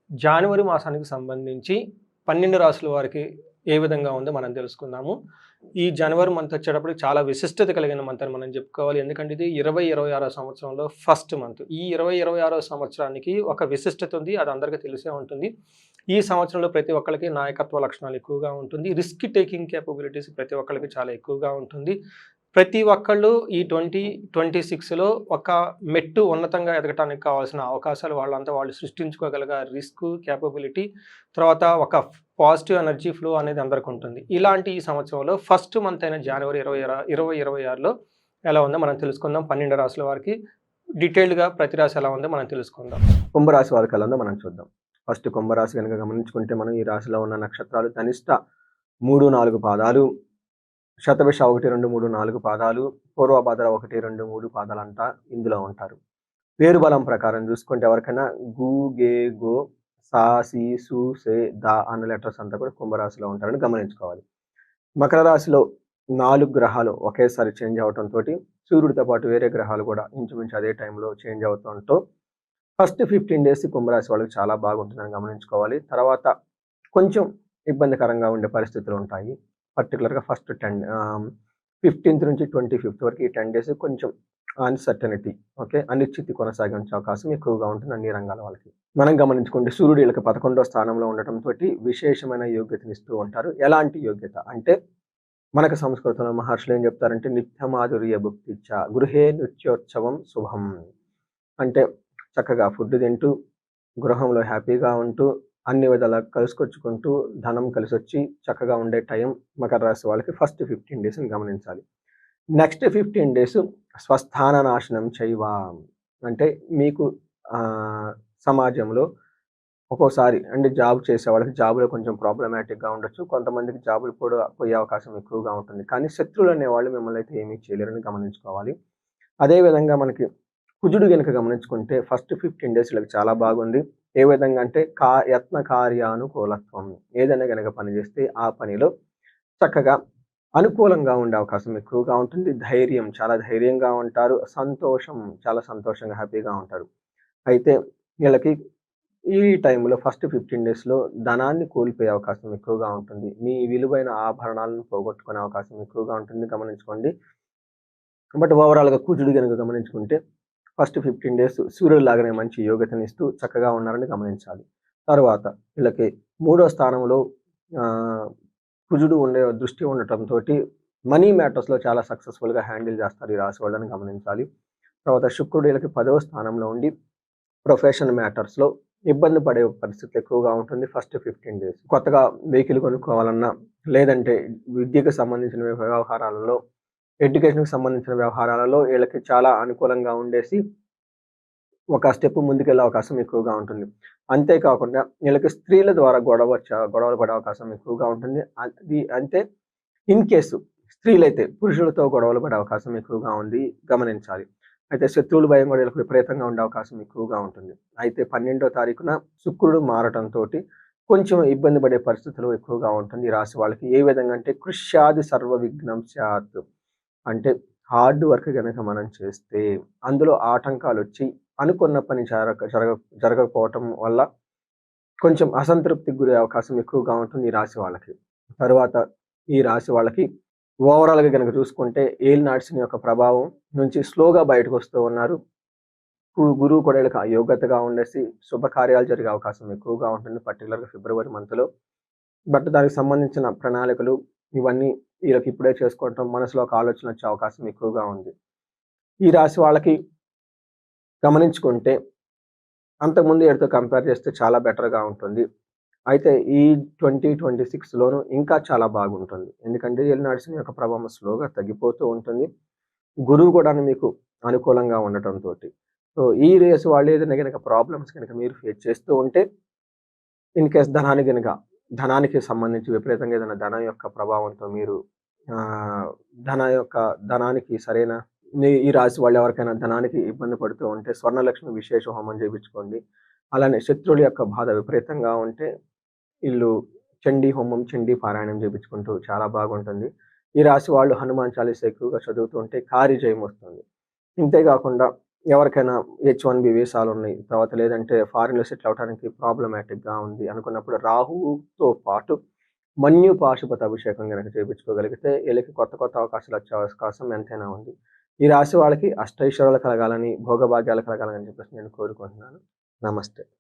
జనవరి మాసానికి సంబంధించి 12 రాసుల వారికి ఏ విధంగా ఉందో మనం తెలుసుకుందాము. ఈ జనవరి మంత్ వచ్చేటప్పటికి చాలా విశిష్టత కలిగిన మంత్ అని మనం చెప్పుకోవాలి. ఎందుకంటే ఇది 2026 సంవత్సరంలో ఫస్ట్ మంత్. ఈ 2026 సంవత్సరానికి ఒక విశిష్టత ఉంది. అది అందరికీ తెలిసే ఉంటుంది. ఈ సంవత్సరంలో ప్రతి ఒక్కళ్ళకి నాయకత్వ లక్షణాలు ఎక్కువగా ఉంటుంది. రిస్క్ టేకింగ్ కేపబిలిటీస్ ప్రతి ఒక్కళ్ళకి చాలా ఎక్కువగా ఉంటుంది. ప్రతి ఒక్కళ్ళు ఈ 2026లో ఒక మెట్టు ఉన్నతంగా ఎదగటానికి కావాల్సిన అవకాశాలు వాళ్ళంతా వాళ్ళు సృష్టించుకోగలిగే రిస్క్, కేపబిలిటీ, తర్వాత ఒక పాజిటివ్ ఎనర్జీ ఫ్లో అనేది అందరికి ఉంటుంది. ఇలాంటి ఈ సంవత్సరంలో ఫస్ట్ మంత్ అయిన జనవరి 2026లో ఎలా ఉందో మనం తెలుసుకుందాం. 12 రాశుల వారికి డీటెయిల్డ్‌గా ప్రతి రాశి ఎలా ఉందో మనం తెలుసుకుందాం. కుంభరాశి వారికి ఎలా ఉందో మనం చూద్దాం. ఫస్ట్ కుంభరాశి కనుక గమనించుకుంటే మనం ఈ రాశిలో ఉన్న నక్షత్రాలు ధనిష్ట 3, 4 పాదాలు, శతభిష 1, 2, 3, 4 పాదాలు, పూర్వభద్ర 1, 2, 3 పాదాలంతా ఇందులో ఉంటారు. పేరు బలం ప్రకారం చూసుకుంటే ఎవరికైనా గు, గే, గో, సా, సి, సు, సే, ద అన్న లెటర్స్ అంతా కూడా కుంభరాశిలో ఉంటారని గమనించుకోవాలి. మకర రాశిలో 4 గ్రహాలు ఒకేసారి చేంజ్ అవడంతో సూర్యుడితో పాటు వేరే గ్రహాలు కూడా ఇంచుమించు అదే టైంలో చేంజ్ అవుతుంటూ ఫస్ట్ 15 డేస్ కుంభరాశి వాళ్ళకి చాలా బాగుంటుందని గమనించుకోవాలి. తర్వాత కొంచెం ఇబ్బందికరంగా ఉండే పరిస్థితులు ఉంటాయి. పర్టికులర్గా ఫస్ట్ 15th నుంచి 25th వరకు ఈ 10 డేస్ కొంచెం అన్సర్టనిటీ, అనిశ్చితి కొనసాగే అవకాశం ఎక్కువగా ఉంటుంది అన్ని రంగాల వాళ్ళకి. మనం గమనించుకుంటే సూర్యుడు వీళ్ళకి 11వ స్థానంలో ఉండటంతో విశేషమైన యోగ్యతనిస్తూ ఉంటారు. ఎలాంటి యోగ్యత అంటే మనకు సంస్కృతంలో మహర్షులు ఏం చెప్తారంటే నిత్యమాధుర్య భుక్తిచ్చ గృహే నృత్యోత్సవం శుభం. అంటే చక్కగా ఫుడ్ తింటూ గృహంలో హ్యాపీగా ఉంటూ అన్ని విధాలా కలుసుకొచ్చుకుంటూ ధనం కలిసి వచ్చి చక్కగా ఉండే టైం మకర రాశి వాళ్ళకి ఫస్ట్ 15 డేస్ని గమనించాలి. నెక్స్ట్ 15 డేస్ స్వస్థాన నాశనం చైవ. అంటే మీకు సమాజంలో ఒక్కోసారి అంటే జాబ్ చేసే వాళ్ళకి జాబ్లో కొంచెం ప్రాబ్లమాటిక్గా ఉండొచ్చు. కొంతమందికి జాబులు కూడా పోయే అవకాశం ఎక్కువగా ఉంటుంది. కానీ శత్రువులు అనేవాళ్ళు మిమ్మల్ని అయితే ఏమీ చేయలేరని గమనించుకోవాలి. అదేవిధంగా మనకి కుజుడు కనుక గమనించుకుంటే ఫస్ట్ 15 డేస్ వీళ్ళకి చాలా బాగుంది. ఏ విధంగా అంటే యత్న కార్యానుకూలత్వం. ఏదైనా కనుక పని చేస్తే ఆ పనిలో చక్కగా అనుకూలంగా ఉండే అవకాశం ఎక్కువగా ఉంటుంది. ధైర్యం, చాలా ధైర్యంగా ఉంటారు. సంతోషం, చాలా సంతోషంగా హ్యాపీగా ఉంటారు. అయితే వీళ్ళకి ఈ టైంలో ఫస్ట్ 15 డేస్లో ధనాన్ని కోల్పోయే అవకాశం ఎక్కువగా ఉంటుంది. మీ విలువైన ఆభరణాలను పోగొట్టుకునే అవకాశం ఎక్కువగా ఉంటుంది గమనించుకోండి. బట్ ఓవరాల్గా కుజుడు కనుక గమనించుకుంటే ఫస్ట్ 15 డేస్ సూర్యుడు లాగానే మంచి యోగ్యతనిస్తూ చక్కగా ఉన్నారని గమనించాలి. తర్వాత వీళ్ళకి 3వ స్థానంలో కుజుడు ఉండే దృష్టి ఉండటంతో మనీ మ్యాటర్స్లో చాలా సక్సెస్ఫుల్గా హ్యాండిల్ చేస్తారు ఈ రాశి వాళ్ళని గమనించాలి. తర్వాత శుక్రుడు వీళ్ళకి 10వ స్థానంలో ఉండి ప్రొఫెషన్ మ్యాటర్స్లో ఇబ్బంది పడే పరిస్థితి ఎక్కువగా ఉంటుంది ఫస్ట్ 15 డేస్. కొత్తగా వెహికల్ కొనుక్కోవాలన్నా, లేదంటే విద్యకు సంబంధించిన వ్యవహారాలలో, ఎడ్యుకేషన్కి సంబంధించిన వ్యవహారాలలో వీళ్ళకి చాలా అనుకూలంగా ఉండేసి ఒక స్టెప్ ముందుకెళ్ళే అవకాశం ఎక్కువగా ఉంటుంది. అంతేకాకుండా వీళ్ళకి స్త్రీల ద్వారా గొడవలు పడే అవకాశం ఎక్కువగా ఉంటుంది. అది అంటే ఇన్ కేసు స్త్రీలైతే పురుషులతో గొడవలు పడే అవకాశం ఎక్కువగా ఉంది గమనించాలి. అయితే శత్రువుల భయం కూడా వీళ్ళకి విపరీతంగా ఉండే అవకాశం ఎక్కువగా ఉంటుంది. అయితే 12వ తారీఖున శుక్రుడు మారటంతో కొంచెం ఇబ్బంది పడే పరిస్థితులు ఎక్కువగా ఉంటుంది ఈ రాశి వాళ్ళకి. ఏ విధంగా అంటే కృష్యాది సర్వ విఘ్నం స్యాత్. అంటే హార్డ్ వర్క్ కనుక మనం చేస్తే అందులో ఆటంకాలు వచ్చి అనుకున్న పని జరగకపోవటం వల్ల కొంచెం అసంతృప్తికి గురే అవకాశం ఎక్కువగా ఉంటుంది ఈ రాశి వాళ్ళకి. తర్వాత ఈ రాశి వాళ్ళకి ఓవరాల్గా కనుక చూసుకుంటే ఏలినాటి యొక్క ప్రభావం నుంచి స్లోగా బయటకు వస్తూ ఉన్నారు. గురువు కూడా వీళ్ళకి యోగ్యతగా ఉండేసి శుభకార్యాలు జరిగే అవకాశం ఎక్కువగా ఉంటుంది పర్టికులర్గా ఫిబ్రవరి మంత్లో. బట్ దానికి సంబంధించిన ప్రణాళికలు ఇవన్నీ వీళ్ళకి ఇప్పుడే చేసుకోవటం, మనసులో ఒక ఆలోచన వచ్చే అవకాశం ఎక్కువగా ఉంది. ఈ రాశి వాళ్ళకి గమనించుకుంటే అంతకుముందు వీటితో కంపేర్ చేస్తే చాలా బెటర్గా ఉంటుంది. అయితే ఈ 2026లోనూ ఇంకా చాలా బాగుంటుంది. ఎందుకంటే ఏలినాటి యొక్క ప్రభావం స్లోగా తగ్గిపోతూ ఉంటుంది. గురువు కూడా మీకు అనుకూలంగా ఉండటంతో సో ఈ రేసు వాళ్ళు ఏదైనా కనుక ప్రాబ్లమ్స్ కనుక మీరు ఫేస్ చేస్తూ ఉంటే, ఇన్ కేస్ ధనానికి సంబంధించి విపరీతంగా ఏదైనా ధనం యొక్క ప్రభావంతో మీరు ధనానికి సరైన ఈ రాశి వాళ్ళు ఎవరికైనా ధనానికి ఇబ్బంది పడుతూ ఉంటే స్వర్ణలక్ష్మి విశేష హోమం చేయించుకోండి. అలానే శత్రువుల యొక్క బాధ విపరీతంగా ఉంటే వీళ్ళు చండీ హోమం, చండీ పారాయణం చేయించుకుంటూ చాలా బాగుంటుంది. ఈ రాశి వాళ్ళు హనుమాన్ చాలీసా ఎక్కువగా చదువుతూ ఉంటే కార్యజయం వస్తుంది. ఇంతేకాకుండా ఎవరికైనా H1B వీసాలు ఉన్నాయి, తర్వాత లేదంటే ఫారిన్‌లో సెటిల్ అవ్వడానికి ప్రాబ్లమాటిక్‌గా ఉంది అనుకున్నప్పుడు రాహువుతో పాటు మన్యు పాశుపత అభిషేకం గనక చేపించుకోగలిగితే వీళ్ళకి కొత్త కొత్త అవకాశాలు వచ్చే అవకాశం ఎంతైనా ఉంది. ఈ రాశి వాళ్ళకి అష్టైశ్వర్యాలు కలగాలని, భోగభాగ్యాలు కలగాలని చెప్పేసి నేను కోరుకుంటున్నాను. నమస్తే.